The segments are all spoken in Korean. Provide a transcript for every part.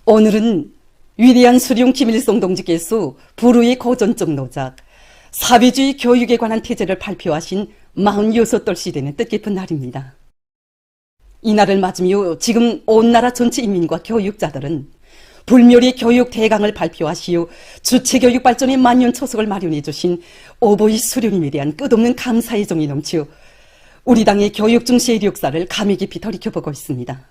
오늘은 위대한 수룡 김일성 동지께서 불후의 고전적 노작, 사회주의 교육에 관한 태제를 발표하신 46돌 되는 뜻깊은 날입니다. 이 날을 맞으며 지금 온 나라 전체 인민과 교육자들은 불멸의 교육 대강을 발표하시어 주체교육 발전의 만년초석을 마련해 주신 오보이 수령님에 대한 끝없는 감사의 정이 넘쳐 우리 당의 교육 중시의 역사를 감회 깊이 돌이켜보고 있습니다.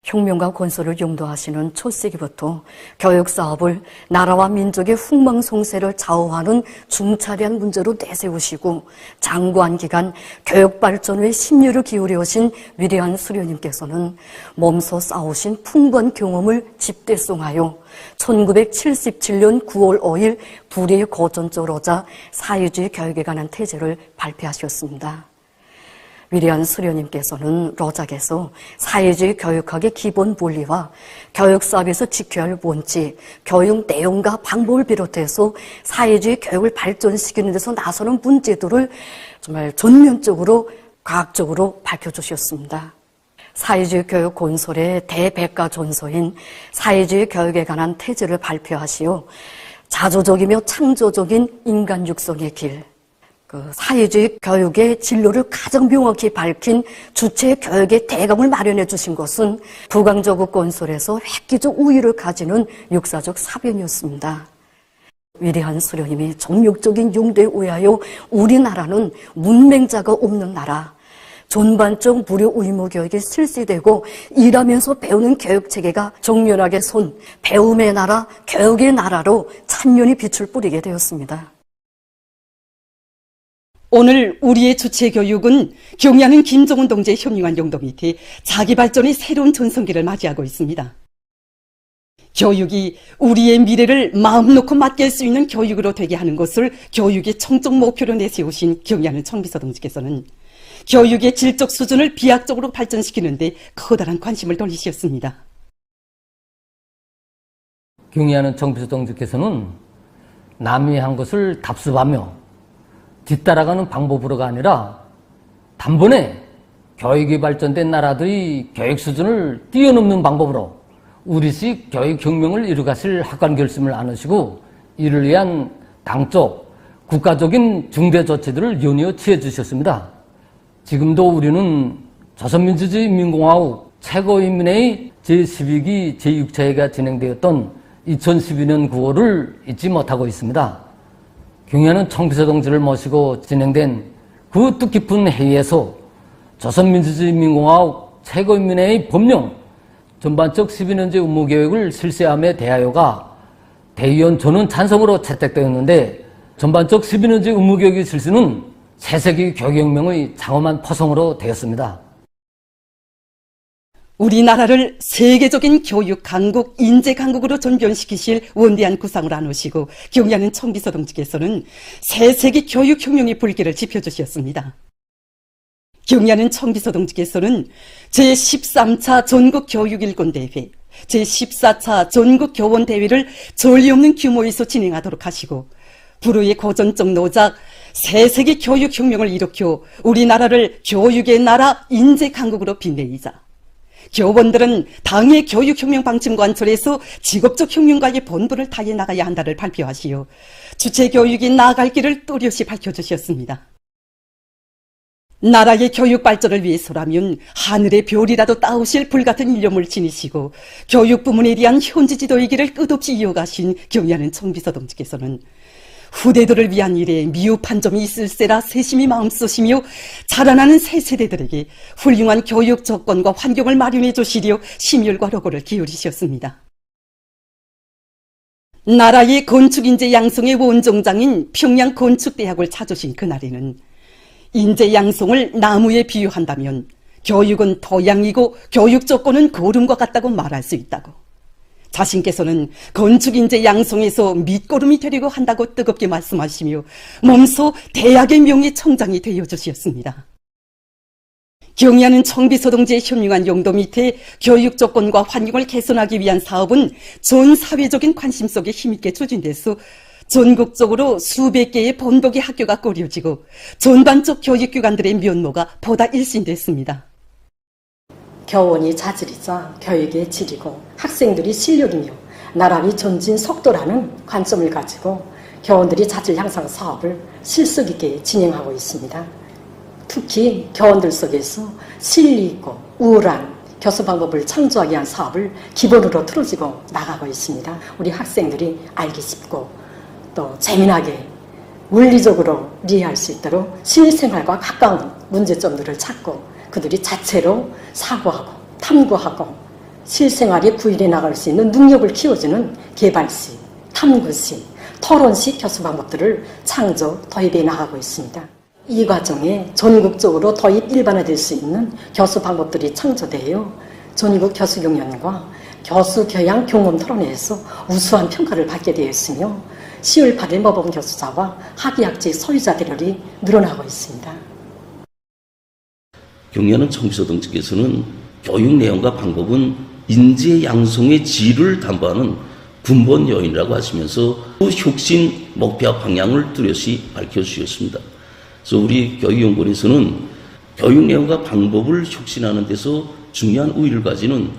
혁명과 건설을 용도하시는 초세기부터 교육사업을 나라와 민족의 흥망성쇠를 좌우하는 중차대한 문제로 내세우시고 장구한 기간 교육발전의 심려를 기울여 오신 위대한 수료님께서는 몸소 쌓으신 풍부한 경험을 집대송하여 1977년 9월 5일 불의의 고전조로자 사회주의 교육에 관한 태제를 발표하셨습니다. 위대한 수료님께서는 로작에서 사회주의 교육학의 기본 원리와 교육사업에서 지켜야 할 원칙, 교육 내용과 방법을 비롯해서 사회주의 교육을 발전시키는 데서 나서는 문제들을 정말 전면적으로 과학적으로 밝혀주셨습니다. 사회주의 교육 건설의 대백과전서인 사회주의 교육에 관한 태제를 발표하시어 자조적이며 창조적인 인간 육성의 길, 사회주의 교육의 진로를 가장 명확히 밝힌 주체 교육의 대강을 마련해 주신 것은 부강조국 건설에서 획기적 우위를 가지는 역사적 사변이었습니다. 위대한 수령님이 정력적인 용도에 의하여 우리나라는 문맹자가 없는 나라, 전반적 무료 의무 교육이 실시되고 일하면서 배우는 교육체계가 정연하게 선 배움의 나라, 교육의 나라로 찬연히 빛을 뿌리게 되었습니다. 오늘 우리의 주체교육은 경의하는 김정은 동지의 혁명한 용도 밑에 자기 발전의 새로운 전성기를 맞이하고 있습니다. 교육이 우리의 미래를 마음 놓고 맡길 수 있는 교육으로 되게 하는 것을 교육의 청적 목표로 내세우신 경의하는 청비서 동지께서는 교육의 질적 수준을 비약적으로 발전시키는 데 커다란 관심을 돌리셨습니다. 경의하는 청비서 동지께서는 남이 한 것을 답습하며 뒤따라가는 방법으로가 아니라 단번에 교육이 발전된 나라들의 교육 수준을 뛰어넘는 방법으로 우리식 교육혁명을 이루가실 학관 결심을 안으시고 이를 위한 당적, 국가적인 중대 조치들을 연이어 취해 주셨습니다. 지금도 우리는 조선민주주의인민공화국 최고인민회의 제12기 제6차회가 진행되었던 2012년 9월을 잊지 못하고 있습니다. 경의하는 청비서 동지를 모시고 진행된 그 뜻깊은 회의에서 조선민주주의인민공화국 최고인민회의 법령 전반적 12년제 의무교육을 실시함에 대하여가 대의원 전원 찬성으로 채택되었는데 전반적 12년제 의무교육의 실시는 새세기 교육혁명의 장엄한 포성으로 되었습니다. 우리나라를 세계적인 교육 강국, 인재 강국으로 전변시키실 원대한 구상을 안으시고 경의하는 청비서 동지께서는 새세기 교육혁명의 불길을 지펴주셨습니다. 경의하는 청비서 동지께서는 제13차 전국교육일권대회, 제14차 전국교원대회를 전례 없는 규모에서 진행하도록 하시고 불후의 고전적 노작, 새세기 교육혁명을 일으켜 우리나라를 교육의 나라, 인재 강국으로 빛내이자 교원들은 당의 교육혁명 방침 관철에서 직업적 혁명가의 본분을 다해 나가야 한다를 발표하시어 주체교육이 나아갈 길을 또렷이 밝혀주셨습니다. 나라의 교육 발전을 위해서라면 하늘의 별이라도 따오실 불같은 일념을 지니시고 교육 부문에 대한 현지 지도의 길을 끝없이 이어가신 경의하는 청비서 동지께서는 후대들을 위한 일에 미흡한 점이 있을세라 세심히 마음쓰시며 자라나는 새 세대들에게 훌륭한 교육 조건과 환경을 마련해 주시려 심혈과 노고를 기울이셨습니다. 나라의 건축인재 양성의 원종장인 평양건축대학을 찾으신 그날에는 인재 양성을 나무에 비유한다면 교육은 토양이고 교육 조건은 거름과 같다고 말할 수 있다고, 자신께서는 건축인재 양성에서 밑거름이 되려고 한다고 뜨겁게 말씀하시며 몸소 대학의 명예청장이 되어주셨습니다. 경의하는 청비서 동지의 현명한 용도 밑에 교육 조건과 환경을 개선하기 위한 사업은 전 사회적인 관심 속에 힘있게 추진돼서 전국적으로 수백 개의 본보기 학교가 꾸려지고 전반적 교육기관들의 면모가 보다 일신됐습니다. 교원이 자질이자 교육의 질이고 학생들이 실력이며 나라의 전진 속도라는 관점을 가지고 교원들이 자질 향상 사업을 실속 있게 진행하고 있습니다. 특히 교원들 속에서 실리 있고 우월한 교수 방법을 창조하기 위한 사업을 기본으로 틀어지고 나가고 있습니다. 우리 학생들이 알기 쉽고 또 재미나게 원리적으로 이해할 수 있도록 실생활과 가까운 문제점들을 찾고 그들이 자체로 사고하고 탐구하고 실생활에 구현해 나갈 수 있는 능력을 키워주는 개발식, 탐구식, 토론식 교수 방법들을 창조, 도입해 나가고 있습니다. 이 과정에 전국적으로 도입 일반화될 수 있는 교수 방법들이 창조되어 전국 교수 경연과 교수 교양 경험 토론회에서 우수한 평가를 받게 되어 있으며 10월 8일 모범 교수자와 학위학직 소유자 대열이 늘어나고 있습니다. 경연은 청비서 등께서는 교육 내용과 방법은 인재 양성의 질을 담보하는 근본 요인이라고 하시면서 혁신 목표와 방향을 뚜렷이 밝혀주셨습니다. 그래서 우리 교육연구원에서는 교육 내용과 방법을 혁신하는 데서 중요한 우위를 가지는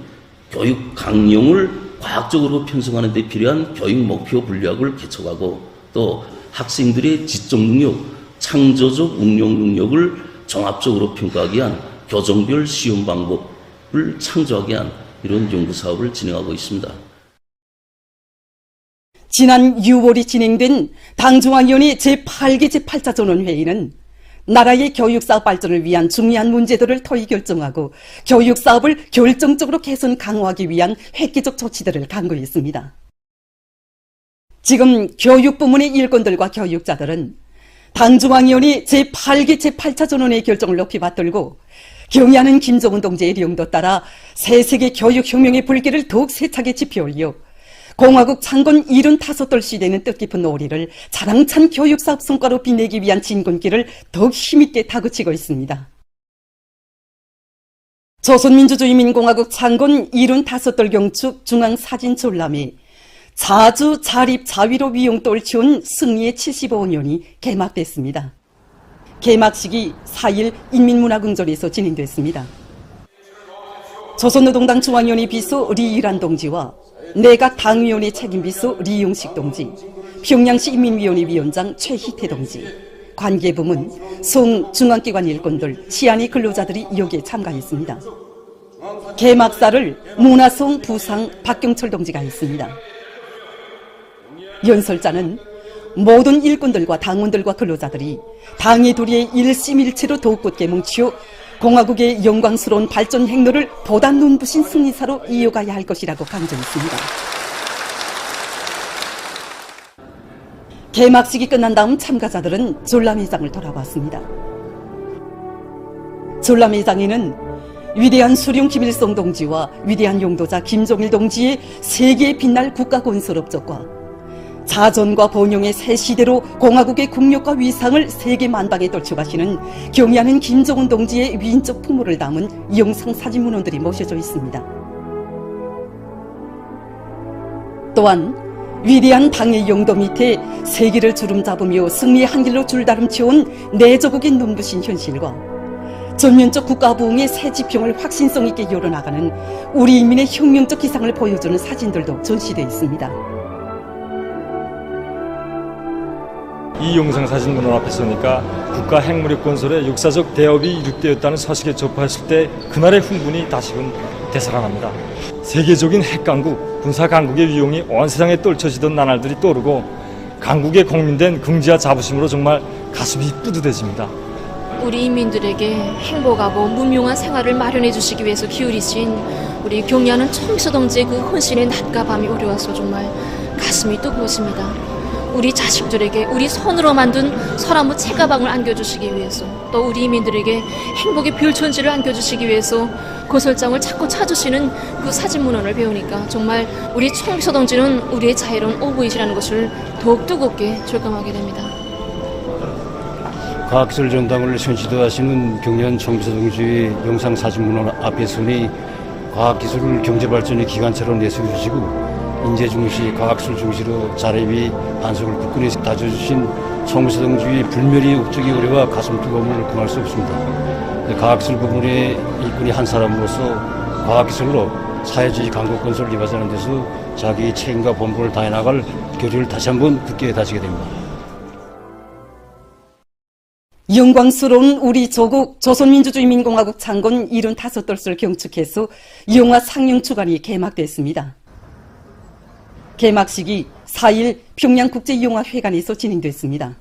교육 강령을 과학적으로 편성하는 데 필요한 교육 목표 분류학을 개척하고 또 학생들의 지적 능력, 창조적 응용 능력을 종합적으로 평가하기 위한 교정별 시험 방법을 창조하기 위한 이런 연구사업을 진행하고 있습니다. 지난 6월이 진행된 당중앙위원회 제8기 제8차 전원회의는 나라의 교육사업 발전을 위한 중요한 문제들을 토의 결정하고 교육사업을 결정적으로 개선 강화하기 위한 획기적 조치들을 강구했습니다. 지금 교육부문의 일꾼들과 교육자들은 당중앙위원회 제8기 제8차 전원회의 결정을 높이 받들고 경의하는 김정은 동지의 령도 따라 새세계 교육혁명의 불길을 더욱 세차게 지펴올려 공화국 창건 75돌 시대는 뜻깊은 노리를 자랑찬 교육사업 성과로 빛내기 위한 진군길을 더욱 힘있게 다그치고 있습니다. 조선민주주의민공화국 창건 75돌 경축 중앙사진 전람회 자주 자립 자위로 위용돌 치운 승리의 75년이 개막됐습니다. 개막식이 4일 인민문화궁전에서 진행됐습니다. 조선노동당 중앙위원회 비서 리일한 동지와 내각 당위원회 책임비서 리용식 동지, 평양시 인민위원회 위원장 최희태 동지, 관계부문, 송 중앙기관 일꾼들, 시안이 근로자들이 여기에 참가했습니다. 개막사를 문화송 부상 박경철 동지가 했습니다. 연설자는 모든 일꾼들과 당원들과 근로자들이 당의 도리에 일심일체로 더욱 굳게 뭉치어 공화국의 영광스러운 발전 행로를 보다 눈부신 승리사로 이어가야 할 것이라고 강조했습니다. 개막식이 끝난 다음 참가자들은 전람회장을 돌아봤습니다. 전람회장에는 위대한 수령 김일성 동지와 위대한 용도자 김종일 동지의 세계에 빛날 국가건설 업적과 자전과 번영의 새 시대로 공화국의 국력과 위상을 세계 만방에 떨쳐가시는 경의하는 김정은 동지의 위인적 풍모를 담은 영상 사진 문헌들이 모셔져 있습니다. 또한 위대한 당의 용도 밑에 세계를 주름잡으며 승리의 한길로 줄다름쳐온 내조국의 눈부신 현실과 전면적 국가부흥의 새 지평을 확신성 있게 열어나가는 우리 인민의 혁명적 기상을 보여주는 사진들도 전시되어 있습니다. 이 영상 사진 문헌 앞에 서니까 국가 핵무력 건설의 역사적 대업이 이룩되었다는 소식에 접했을 때 그날의 흥분이 다시금 되살아납니다. 세계적인 핵강국, 군사강국의 위용이 온 세상에 떨쳐지던 나날들이 떠오르고 강국의 국민된 긍지와 자부심으로 정말 가슴이 뿌듯해집니다. 우리 인민들에게 행복하고 문명한 생활을 마련해 주시기 위해서 기울이신 우리 경의하는 청비서 동지의 그 헌신의 낮과 밤이 오려와서 정말 가슴이 뜨거워집니다. 우리 자식들에게 우리 손으로 만든 소나무 책가방을 안겨주시기 위해서 또 우리 이민들에게 행복의 별천지를 안겨주시기 위해서 건설장을 자꾸 찾으시는 그 사진 문헌을 배우니까 정말 우리 청비서 동지는 우리의 자유로운 오브이시라는 것을 더욱 뜨겁게 절감하게 됩니다. 과학기술 전당을 선시도하시는 경연 청비서 동지의 영상 사진 문헌 앞에 서니 과학기술 경제발전의 기관차로 내세워주시고 인재중시, 과학술 중시로 자립이 반석을 굳건히 다져주신 청비서 동지의 불멸의 업적이 우리와 가슴 뜨거움을 금할 수 없습니다. 과학술 부문의 일꾼이 한 사람으로서 과학기술로 사회주의 강국 건설을 이루어가는 데서 자기 책임과 본분을 다해 나갈 교류를 다시 한번 굳게 다지게 됩니다. 영광스러운 우리 조국 조선민주주의민공화국 창건 75돌을 경축해서 영화 상영 주간이 개막됐습니다. 개막식이 4일 평양국제영화회관에서 진행됐습니다.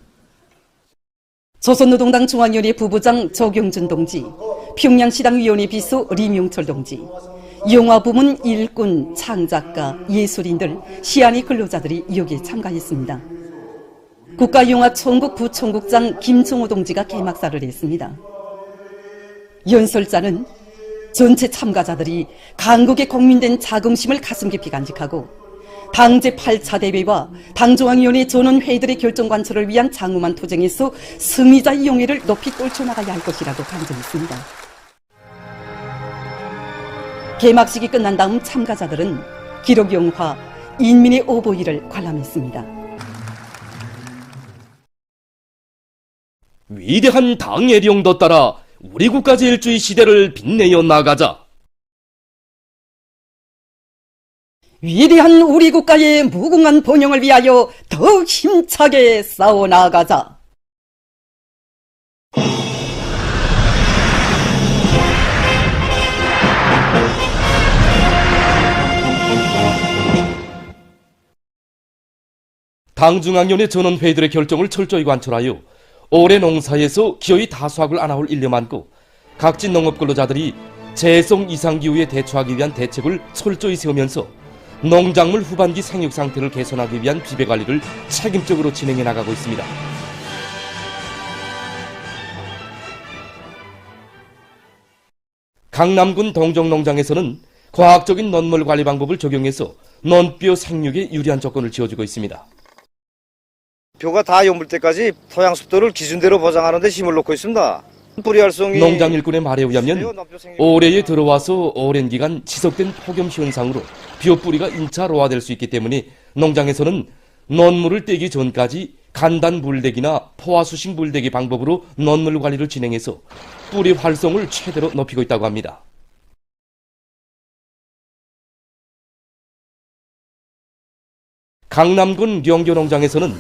조선노동당 중앙위원회 부부장 조경준 동지, 평양시당위원회 비서 리명철 동지, 영화부문 일꾼, 창작가, 예술인들, 시안의 근로자들이 여기에 참가했습니다. 국가영화총국 부총국장 김종호 동지가 개막사를 했습니다. 연설자는 전체 참가자들이 강국의 국민된 자긍심을 가슴 깊이 간직하고 당 제8차 대회와 당중앙위원회 전원회의들의 결정관철을 위한 장엄한 투쟁에서 승리자의 용의를 높이 떨쳐나가야 할 것이라고 강조했습니다. 개막식이 끝난 다음 참가자들은 기록영화 인민의 오보이를 관람했습니다. 위대한 당의 령도 따라 우리 국가 제일주의 시대를 빛내어 나가자. 위대한 우리 국가의 무궁한 번영을 위하여 더 힘차게 싸워나가자. 당중앙위원회 전원회의들의 결정을 철저히 관철하여 올해 농사에서 기어이 다수확을 안아올 일념 안고 각지 농업근로자들이 재해성 이상기후에 대처하기 위한 대책을 철저히 세우면서 농작물 후반기 생육 상태를 개선하기 위한 비배관리를 책임적으로 진행해 나가고 있습니다. 강남군 동정농장에서는 과학적인 논물 관리 방법을 적용해서 논뼈 생육에 유리한 조건을 지어주고 있습니다. 뼈가 다 여물 때까지 토양 습도를 기준대로 보장하는 데 힘을 놓고 있습니다. 뿌리 활성이 농장 일꾼의 말에 의하면 올해에 들어와서 오랜 기간 지속된 폭염 현상으로 뼈 뿌리가 인차 노화될 수 있기 때문에 농장에서는 논물을 떼기 전까지 간단 물대기나 포화수식 물대기 방법으로 논물 관리를 진행해서 뿌리 활성을 최대로 높이고 있다고 합니다. 강남군 영교농장에서는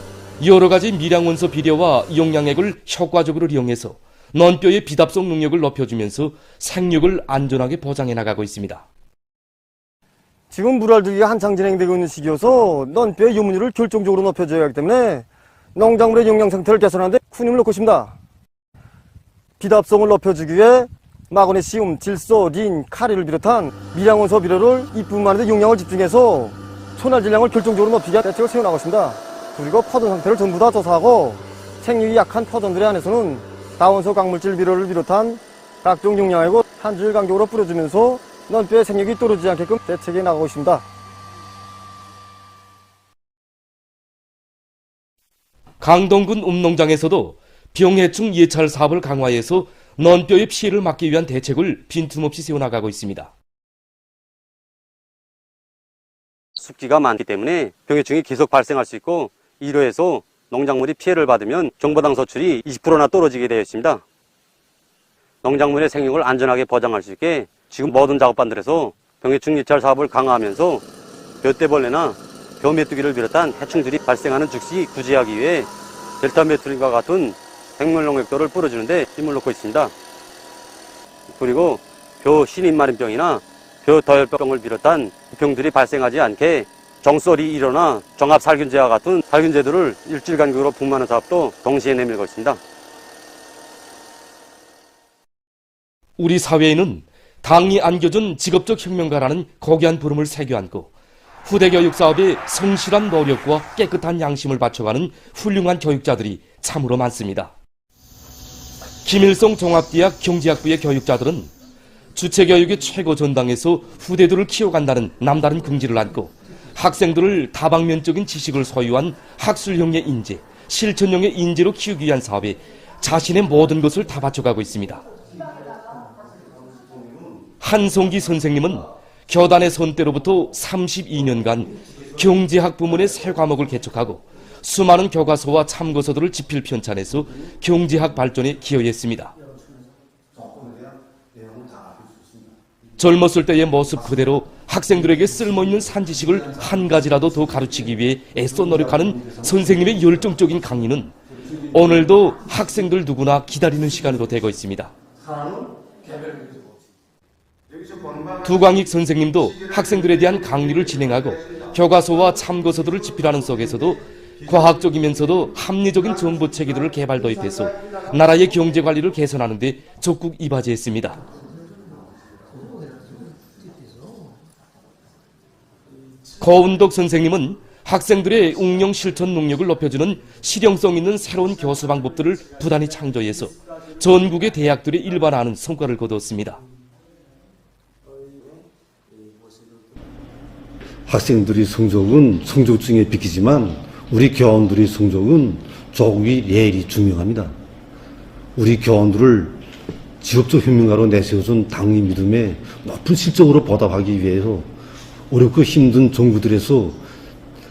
여러 가지 미량원소 비료와 용량액을 효과적으로 이용해서 논뼈의 비답성 능력을 높여주면서 생육을 안전하게 보장해 나가고 있습니다. 지금 물알들기가 한창 진행되고 있는 시기여서 논뼈의 유문율을 결정적으로 높여줘야 하기 때문에 농작물의 영양 상태를 개선하는 데 큰 힘을 넣고 있습니다. 비답성을 높여주기 위해 마그네슘, 질소, 린, 카리를 비롯한 미량원소 비료를 입분만에 용량을 집중해서 소날 질량을 결정적으로 높이기 위한 대책을 세워나가고 있습니다. 그리고 퍼전 상태를 전부 다 조사하고 생육이 약한 퍼전들에 한해서는 다원소 강물질 비료를 비롯한 각종 용량액을 한 주일 간격으로 뿌려주면서 논뼈의 생육이 떨어지지 않게끔 대책해 나가고 있습니다. 강동군 읍농장에서도 병해충 예찰 사업을 강화해서 논뼈의 피해를 막기 위한 대책을 빈틈없이 세워나가고 있습니다. 습기가 많기 때문에 병해충이 계속 발생할 수 있고 이로 해서 농작물이 피해를 받으면 경보당 소출이 20%나 떨어지게 되어 있습니다. 농작물의 생육을 안전하게 보장할 수 있게 지금 모든 작업반들에서 병해충 예찰 사업을 강화하면서 벼떼벌레나 벼메뚜기를 비롯한 해충들이 발생하는 즉시 구제하기 위해 델타 메투린과 같은 생물농약들을 뿌려주는 데 힘을 놓고 있습니다. 그리고 벼 신인마른병이나 벼 더열병을 비롯한 병들이 발생하지 않게 정설이 일어나 종합살균제와 같은 살균제들을 일주일 간격으로 분만하는 사업도 동시에 내밀고 있습니다. 우리 사회에는 당이 안겨준 직업적 혁명가라는 고귀한 부름을 새겨 안고 후대 교육 사업에 성실한 노력과 깨끗한 양심을 바쳐가는 훌륭한 교육자들이 참으로 많습니다. 김일성 종합대학 경제학부의 교육자들은 주체교육의 최고 전당에서 후대들을 키워간다는 남다른 긍지를 안고 학생들을 다방면적인 지식을 소유한 학술형의 인재, 실천형의 인재로 키우기 위한 사업에 자신의 모든 것을 다 바쳐가고 있습니다. 한송기 선생님은 교단의 선대로부터 32년간 경제학 부문의 새 과목을 개척하고 수많은 교과서와 참고서들을 집필 편찬해서 경제학 발전에 기여했습니다. 젊었을 때의 모습 그대로 학생들에게 쓸모있는 산지식을 한 가지라도 더 가르치기 위해 애써 노력하는 선생님의 열정적인 강의는 오늘도 학생들 누구나 기다리는 시간으로 되고 있습니다. 두광익 선생님도 학생들에 대한 강의를 진행하고 교과서와 참고서들을 집필하는 속에서도 과학적이면서도 합리적인 정보 체계들을 개발 도입해서 나라의 경제 관리를 개선하는 데 적극 이바지했습니다. 고운덕 선생님은 학생들의 응용 실천 능력을 높여주는 실용성 있는 새로운 교수 방법들을 부단히 창조해서 전국의 대학들에 일반화하는 성과를 거두었습니다. 학생들의 성적은 성적증에 비키지만 우리 교원들의 성적은 조국의 예일이 중요합니다. 우리 교원들을 직업적 혁명가로 내세워준 당의 믿음에 높은 실적으로 보답하기 위해서 어렵고 힘든 정부들에서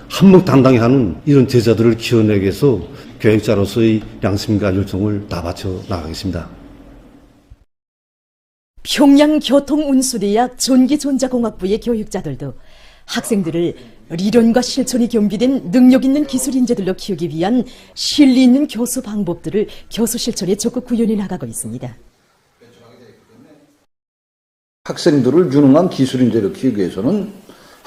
한몫당당히 하는 이런 제자들을 키워내기 위해서 교육자로서의 양심과 열정을 다 바쳐 나가겠습니다. 평양교통운수대학 전기전자공학부의 교육자들도 학생들을理論과 실천이 겸비된 능력 있는 기술 인재들로 키우기 위한 실리 있는 교수 방법들을 교수 실천에 적극 구현해 나가고 있습니다. 학생들을 유능한 기술 인재로 키우기 위해서는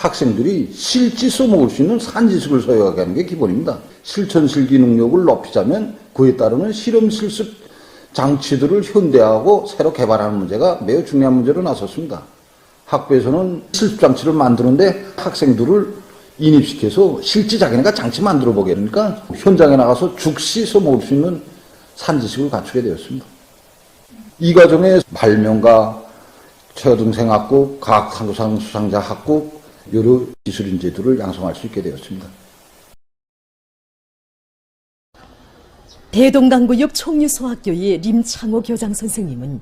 학생들이 실지 써먹을 수 있는 산지식을 소유하게 하는 게 기본입니다. 실천 실기 능력을 높이자면 그에 따르는 실험 실습 장치들을 현대화하고 새로 개발하는 문제가 매우 중요한 문제로 나섰습니다. 학부에서는 실습 장치를 만드는데 학생들을 인입시켜서 실제 자기네가 장치 만들어 보게 하니까 현장에 나가서 즉시 써먹을 수 있는 산지식을 갖추게 되었습니다. 이 과정에 발명가, 최여동생학국, 과학상상 수상자 학국, 여러 기술 인재들을 양성할 수 있게 되었습니다. 대동강구역 총유소학교의 림창호 교장 선생님은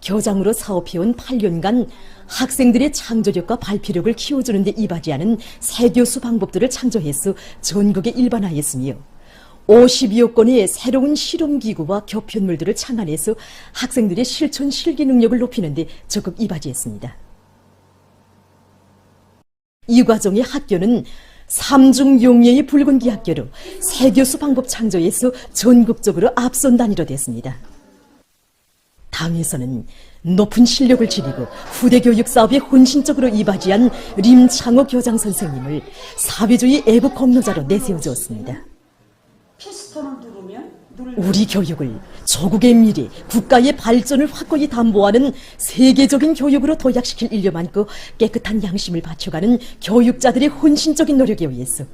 교장으로 사업해온 8년간 학생들의 창조력과 발표력을 키워주는 데 이바지하는 새 교수 방법들을 창조해서 전국에 일반화했으며 50여 건의 새로운 실험기구와 교편물들을 창안해서 학생들의 실천 실기 능력을 높이는 데 적극 이바지했습니다. 이 과정에 학교는 삼중용예의 붉은기 학교로 새 교수 방법 창조에서 전국적으로 앞선 단위로 됐습니다. 당에서는 높은 실력을 지니고 후대 교육 사업에 혼신적으로 이바지한 림창호 교장 선생님을 사회주의 애국 공로자로 내세워주었습니다. 우리 교육을 조국의 미래, 국가의 발전을 확고히 담보하는 세계적인 교육으로 도약시킬 일념 안고 깨끗한 양심을 바쳐가는 교육자들의 혼신적인 노력에 의해서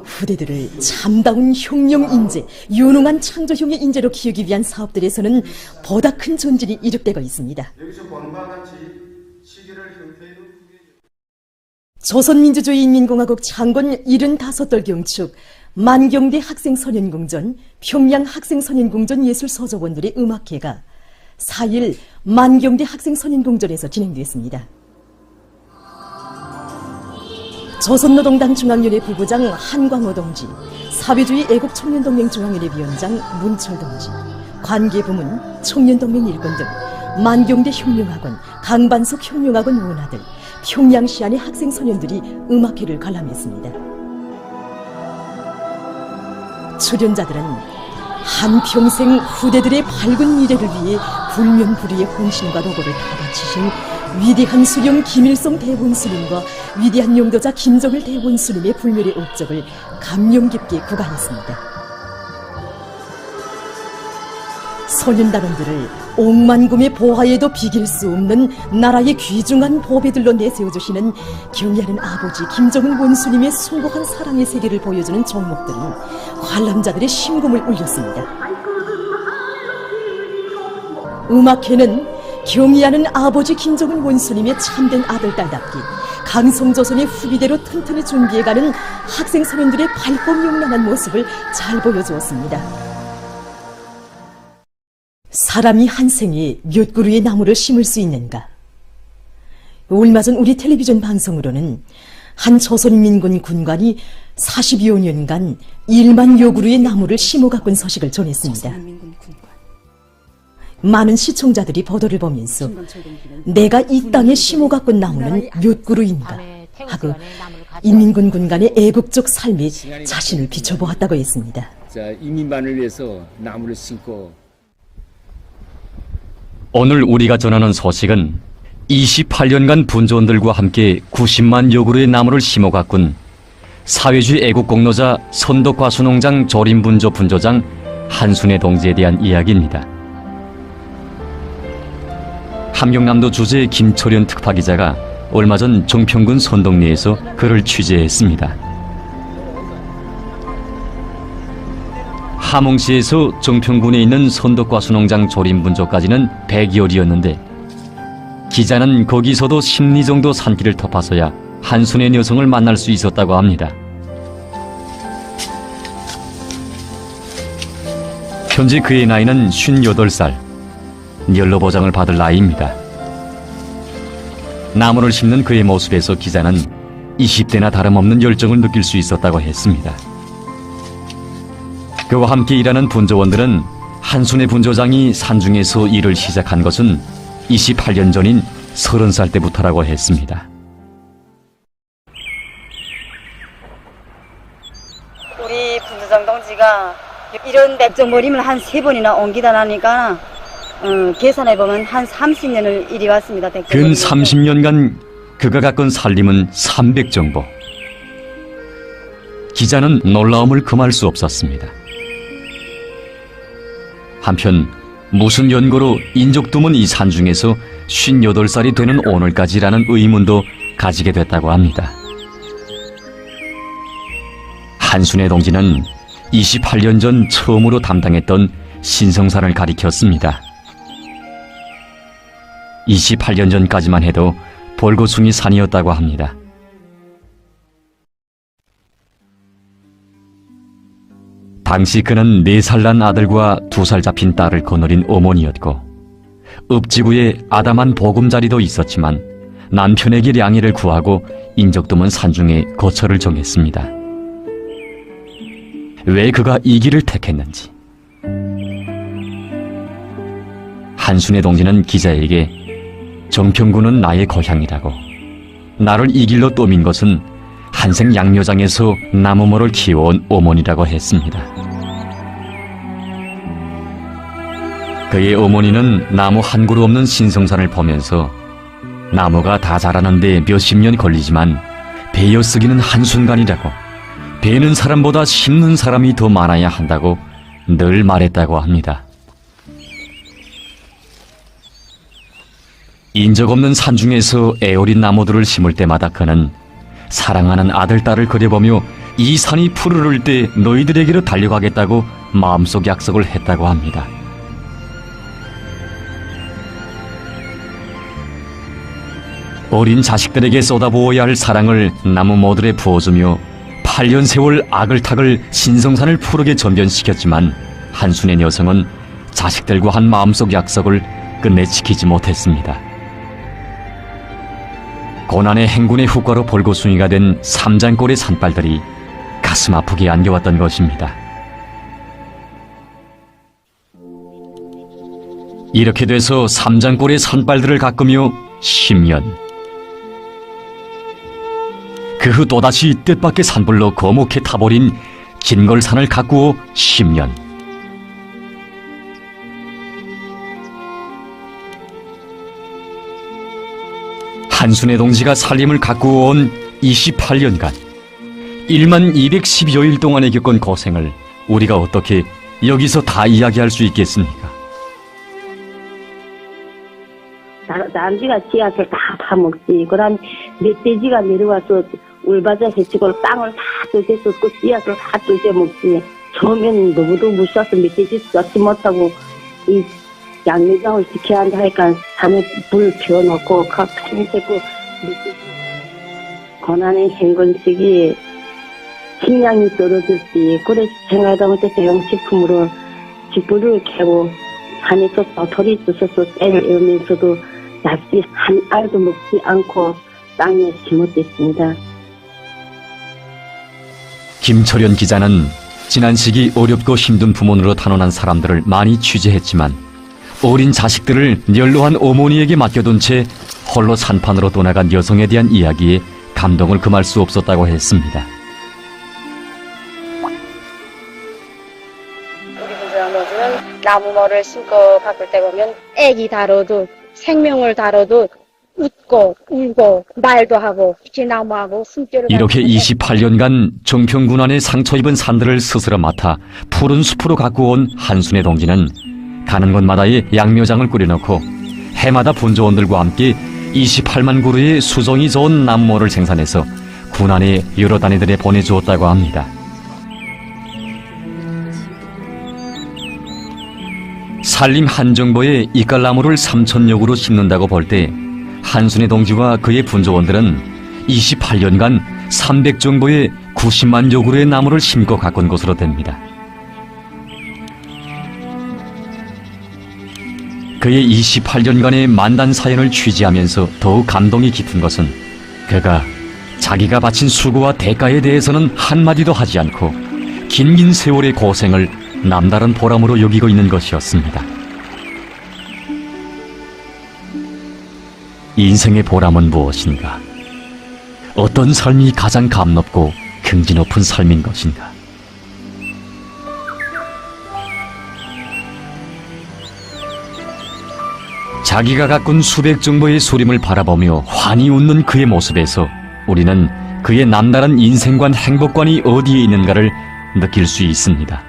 후대들을 참다운 혁명 인재, 유능한 창조형의 인재로 키우기 위한 사업들에서는 보다 큰 전진이 이룩되고 있습니다. 조선민주주의인민공화국 창건 75돌 경축 만경대 학생선연궁전, 평양 학생선연궁전 예술서적원들의 음악회가 4일 만경대 학생선연궁전에서 진행됐습니다. 조선노동당 중앙위원회 부부장 한광호 동지, 사회주의 애국청년동맹 중앙위원회 위원장 문철 동지, 관계부문, 청년동맹 일꾼 등 만경대 혁명학원, 강반석 혁명학원 원아들, 평양시안의 학생소년들이 음악회를 관람했습니다. 출연자들은 한평생 후대들의 밝은 미래를 위해 불면불의의 혼신과 노고를 다 바치신 위대한 수령 김일성 대원수님과 위대한 용도자 김정일 대원수님의 불멸의 업적을 감명 깊게 구가했습니다. 소년단원들을 억만금의 보화에도 비길 수 없는 나라의 귀중한 보배들로 내세워주시는 경애하는 아버지 김정은 원수님의 숭고한 사랑의 세계를 보여주는 종목들은 관람자들의 심금을 울렸습니다. 음악회는 경애하는 아버지 김정은 원수님의 참된 아들딸답게 강성조선의 후비대로 튼튼히 준비해가는 학생 소년들의 밝고 명랑한 모습을 잘 보여주었습니다. 사람이 한 생에 몇 그루의 나무를 심을 수 있는가? 얼마 전 우리 텔레비전 방송으로는 한 조선민군 군관이 40여 년간 1만 여 그루의 나무를 심어가꾼 소식을 전했습니다. 많은 시청자들이 보도를 보면서 내가 이 땅에 심어 갖고 나무는 몇 그루인가 하고 인민군 군간의 애국적 삶에 자신을 비춰보았다고 했습니다. 자, 이민만을 위해서 나무를 심고. 오늘 우리가 전하는 소식은 28년간 분조원들과 함께 90만 여 그루의 나무를 심어 가꾼 사회주의 애국공로자 선덕과수농장 조림분조 분조장 한순애 동지에 대한 이야기입니다. 함경남도 주재 김철현 특파기자가 얼마 전 종평군 선덕리에서 그를 취재했습니다. 함흥시에서 종평군에 있는 선덕과수농장 조림분조까지는 100여리였는데 기자는 거기서도 10리 정도 산길을 덮어서야 한순애 여성을 만날 수 있었다고 합니다. 현재 그의 나이는 58살, 연로보장을 받을 나이입니다. 나무를 심는 그의 모습에서 기자는 20대나 다름없는 열정을 느낄 수 있었다고 했습니다. 그와 함께 일하는 분조원들은 한순애 분조장이 산중에서 일을 시작한 것은 28년 전인 30살 때부터라고 했습니다. 우리 분조장 동지가 이런 백종머림을 한 3번이나 옮기다 나니까 계산해보면 한 30년을 이리 왔습니다. 근 30년간 그가 가꾼 살림은 300정보. 기자는 놀라움을 금할 수 없었습니다. 한편 무슨 연고로 인적 드문 이 산중에서 58살이 되는 오늘까지라는 의문도 가지게 됐다고 합니다. 한순애 동지는 28년 전 처음으로 담당했던 신성산을 가리켰습니다. 28년 전까지만 해도 볼고숭이 산이었다고 합니다. 당시 그는 4살 난 아들과 2살 잡힌 딸을 거느린 어머니였고 읍지구에 아담한 보금자리도 있었지만 남편에게 량의를 구하고 인적 드문 산중에 거처를 정했습니다. 왜 그가 이 길을 택했는지 한순애 동지는 기자에게 정평군은 나의 고향이라고 나를 이 길로 떠민 것은 한생 양묘장에서 나무모를 키워온 어머니라고 했습니다. 그의 어머니는 나무 한 그루 없는 신성산을 보면서 나무가 다 자라는데 몇십 년 걸리지만 베어 쓰기는 한순간이라고 베는 사람보다 심는 사람이 더 많아야 한다고 늘 말했다고 합니다. 인적 없는 산중에서 애어린 나무들을 심을 때마다 그는 사랑하는 아들, 딸을 그려보며 이 산이 푸르를 때 너희들에게로 달려가겠다고 마음속 약속을 했다고 합니다. 어린 자식들에게 쏟아부어야 할 사랑을 나무 모들에 부어주며 8년 세월 아글타글 신성산을 푸르게 전변시켰지만 한순애 여성은 자식들과 한 마음속 약속을 끝내 지키지 못했습니다. 고난의 행군의 후과로 볼고숭이가 된 삼장골의 산발들이 가슴 아프게 안겨왔던 것입니다. 이렇게 돼서 삼장골의 산발들을 가꾸며 10년. 그 후 또다시 뜻밖의 산불로 거목해 타버린 긴걸산을 가꾸어 10년. 한순애 동지가 살림을 가꾸어 온 28년간 1만 212여일 동안에 겪은 고생을 우리가 어떻게 여기서 다 이야기할 수 있겠습니까? 남지가 씨앗을 다 파먹지. 그 다음 멧돼지가 내려와서 울바자 해치고 땅을 다 뜯어먹고 씨앗을 다 뜯어먹지. 처음엔 너무도 무서워서 멧돼지 쫓지 못하고 이 양미장을 지켜야 한다 하니까 산에 불 피워놓고 각 힘세고 고난의 행군식이 식량이 떨어졌지. 그래 생각하다 보니까 대용식품으로 집불을 캐고 산에서 도토리 주워서 때리면서도 납치 한 알도 먹지 않고 땅에 심어댔습니다. 김철현 기자는 지난 시기 어렵고 힘든 부문으로 탄원한 사람들을 많이 취재했지만 어린 자식들을 연로한 어머니에게 맡겨둔 채 홀로 산판으로 떠나간 여성에 대한 이야기에 감동을 금할 수 없었다고 했습니다. 우리 부모님은 나무모를 심고 바꿀 때 보면 애기 다뤄도 생명을 다뤄도 웃고 울고 말도 하고 나무하고 숨결을 이렇게 28년간 정평군 안에 상처 입은 산들을 스스로 맡아 푸른 숲으로 가꾸어온 한순애 동지는 가는 곳마다의 양묘장을 꾸려놓고 해마다 분조원들과 함께 28만 그루의 수종이 좋은 나무모를 생산해서 군안의 여러 단위들에 보내주었다고 합니다. 산림 한정보에 이깔나무를 3,000여 그루 심는다고 볼 때 한순애 동지와 그의 분조원들은 28년간 300정보의 90만여 그루의 나무를 심고 가꾼 것으로 됩니다. 그의 28년간의 만단 사연을 취재하면서 더욱 감동이 깊은 것은 그가 자기가 바친 수고와 대가에 대해서는 한마디도 하지 않고 긴 세월의 고생을 남다른 보람으로 여기고 있는 것이었습니다. 인생의 보람은 무엇인가? 어떤 삶이 가장 감높고 긍지 높은 삶인 것인가? 자기가 가꾼 수백 정보의 소림을 바라보며 환히 웃는 그의 모습에서 우리는 그의 남다른 인생관 행복관이 어디에 있는가를 느낄 수 있습니다.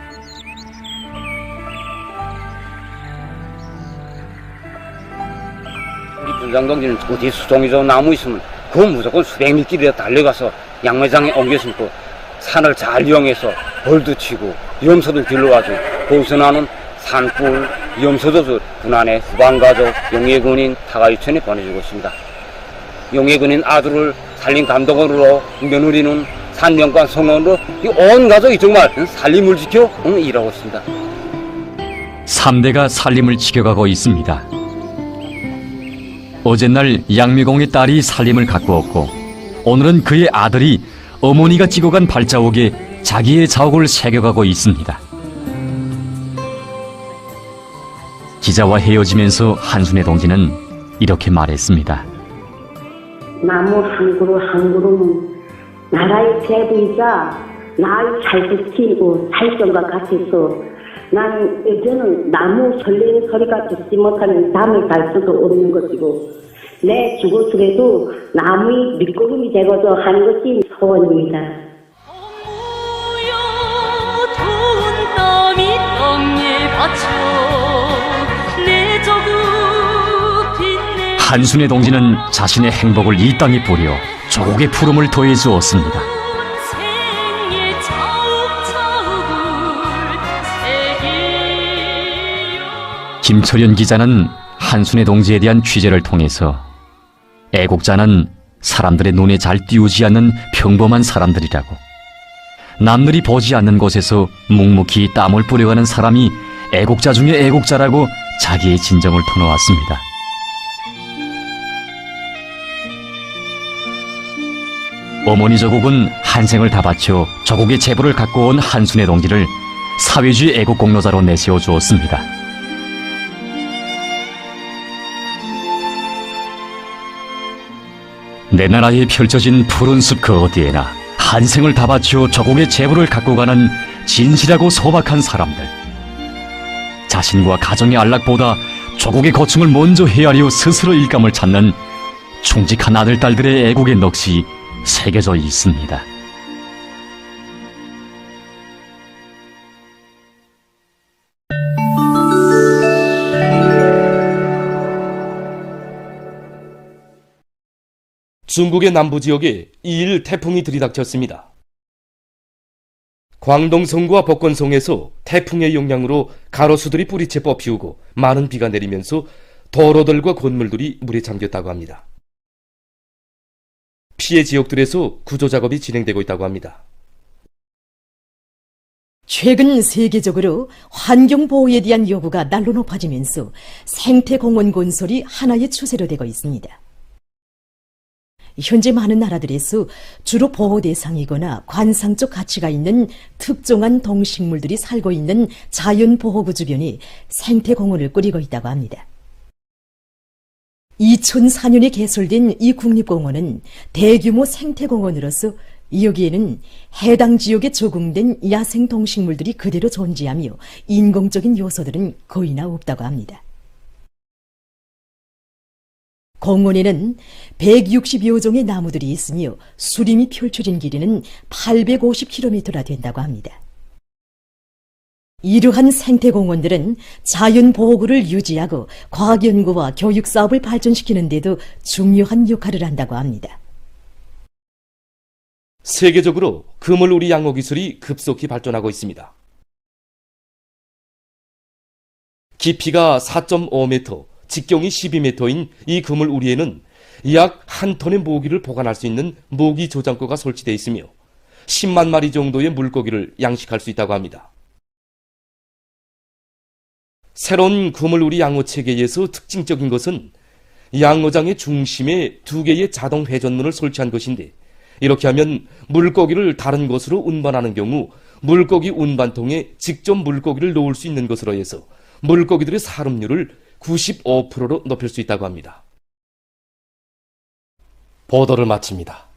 우리 분장동지는 어디 수종이 좋은 나무 있으면 그건 무조건 수백 밀길에 달려가서 양매장에 옮겨 심고 산을 잘 이용해서 벌도 치고 염소도 길러와주고 거기서 나는 산불, 염소도 군안의 후방가족 용예군인 타가유천에 보내주고 있습니다. 용예군인 아들을 살림 감독으로 며느리는 산명관 성원으로 온 가족이 정말 살림을 지켜 일하고 있습니다. 3대가 살림을 지켜가고 있습니다. 어젯날 양미공의 딸이 살림을 가꾸었고 오늘은 그의 아들이 어머니가 찍어간 발자국에 자기의 자욱을 새겨가고 있습니다. 기자와 헤어지면서 한순애 동지는 이렇게 말했습니다. 나무 한 그루 한 그루는 나라의 대부이자 나의 잘 지키고 살점과 같아서 나는 이제는 나무 설레는 소리가 듣지 못하는 잠을 잘 수도 없는 것이고 내 죽었으래도 나무의 밑거름이 되고자 하는 것이 소원입니다. 한순애 동지는 자신의 행복을 이 땅에 뿌려 조국의 푸름을 더해 주었습니다. 김철현 기자는 한순애 동지에 대한 취재를 통해서 애국자는 사람들의 눈에 잘 띄우지 않는 평범한 사람들이라고, 남들이 보지 않는 곳에서 묵묵히 땀을 뿌려가는 사람이 애국자 중에 애국자라고 자기의 진정을 터놓았습니다. 어머니 조국은 한 생을 다 바쳐 조국의 재부를 갖고 온 한순애 동지를 사회주의 애국 공로자로 내세워 주었습니다. 내 나라에 펼쳐진 푸른 숲 그 어디에나 한 생을 다 바쳐 조국의 재부를 갖고 가는 진실하고 소박한 사람들. 자신과 가정의 안락보다 조국의 고충을 먼저 헤아려 스스로 일감을 찾는 충직한 아들, 딸들의 애국의 넋이 새겨져 있습니다. 중국의 남부 지역에 2일 태풍이 들이닥쳤습니다. 광동성과 복건성에서 태풍의 영향으로 가로수들이 뿌리채 뽑히우고 많은 비가 내리면서 도로들과 건물들이 물에 잠겼다고 합니다. 피해 지역들에서 구조작업이 진행되고 있다고 합니다. 최근 세계적으로 환경보호에 대한 요구가 날로 높아지면서 생태공원 건설이 하나의 추세로 되고 있습니다. 현재 많은 나라들에서 주로 보호 대상이거나 관상적 가치가 있는 특정한 동식물들이 살고 있는 자연보호구 주변이 생태공원을 꾸리고 있다고 합니다. 2004년에 개설된 이 국립공원은 대규모 생태공원으로서 여기에는 해당 지역에 적응된 야생 동식물들이 그대로 존재하며 인공적인 요소들은 거의나 없다고 합니다. 공원에는 160여 종의 나무들이 있으며 수림이 펼쳐진 길이는 850km나 된다고 합니다. 이러한 생태공원들은 자연보호구를 유지하고 과학연구와 교육사업을 발전시키는 데도 중요한 역할을 한다고 합니다. 세계적으로 그물우리 양호 기술이 급속히 발전하고 있습니다. 깊이가 4.5m, 직경이 12m인 이 그물우리에는 약 1톤의 모기를 보관할 수 있는 모기 저장고가 설치되어 있으며 10만 마리 정도의 물고기를 양식할 수 있다고 합니다. 새로운 그물우리 양호 체계에서 특징적인 것은 양어장의 중심에 2개의 자동 회전문을 설치한 것인데, 이렇게 하면 물고기를 다른 곳으로 운반하는 경우 물고기 운반통에 직접 물고기를 놓을 수 있는 것으로 해서 물고기들의 사lum률을 95%로 높일 수 있다고 합니다. 보도를 마칩니다.